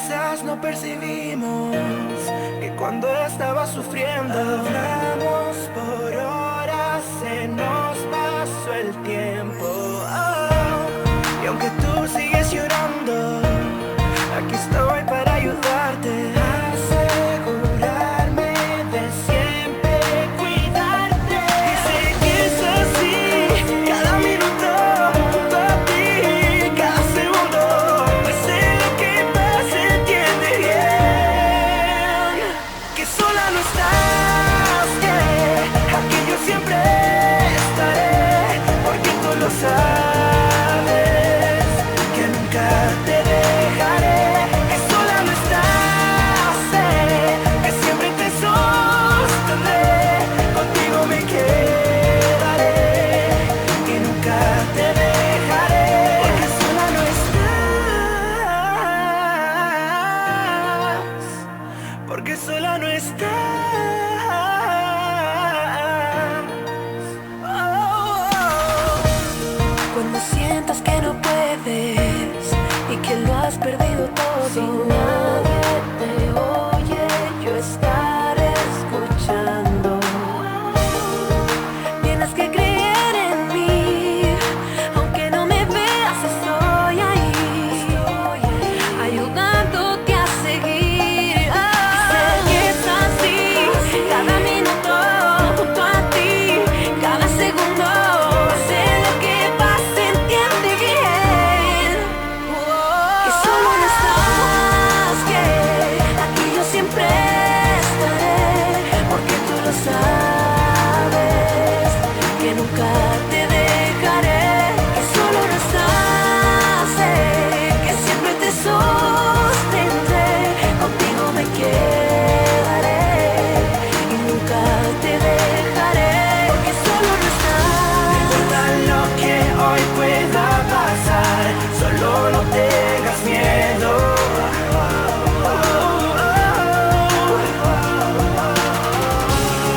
Quizás no percibimos que cuando estaba sufriendo hablamos por horas, se nos pasó el tiempo. Oh, y aunque tú sigues llorando, aquí estoy para ayudarte a asegurarme de siempre cuidarte. Y sé que es así, cada minuto junto a ti, cada segundo. Pase lo que pase, entiende bien que sola no estás, que aquí yo siempre estaré, porque tú lo sabes, que nunca te dejaré. Que sola no estás, sé que siempre te sostendré, contigo me quedaré, que nunca te dejaré. Porque sola no estás, porque sola no estás. Cuando sientas que no puedes y que lo has perdido todo, si nadie te oye, yo estaré escuchando. Tienes que creer en mí, aunque no me veas, estoy ahí, ayudándote a seguir. Sé que es así, cada minuto junto a ti, cada segundo. Pase lo que pase, entiende bien que solo no estás, que aquí yo siempre estaré, porque tú lo sabes, que nunca te dejaré. Que solo no estás, sé que siempre te sostendré, contigo me quedaré y nunca te dejaré. Porque solo no estás. No importa lo que hoy pueda pasar, solo no tengas miedo.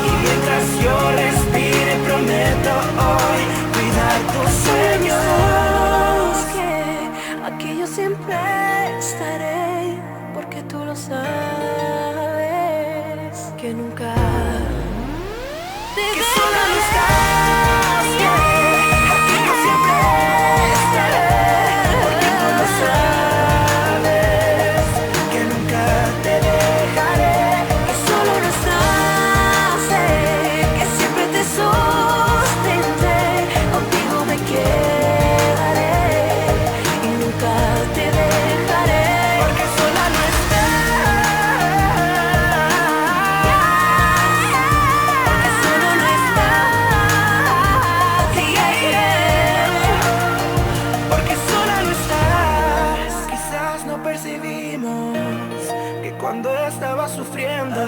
Y mientras yo respire, prometo hoy cuidar tus sueños. Que aquí yo siempre estaré, porque tú lo sabes, que nunca te que sola no estás, aquí yo siempre estaré, porque tú lo sabes, que nunca te dejaré. Que solo no estás, sé que siempre te sostendré, contigo me quedaré y nunca te dejaré. Porque sola no estás, porque solo no estás, porque sola no estás. Quizás no percibimos que cuando estaba sufriendo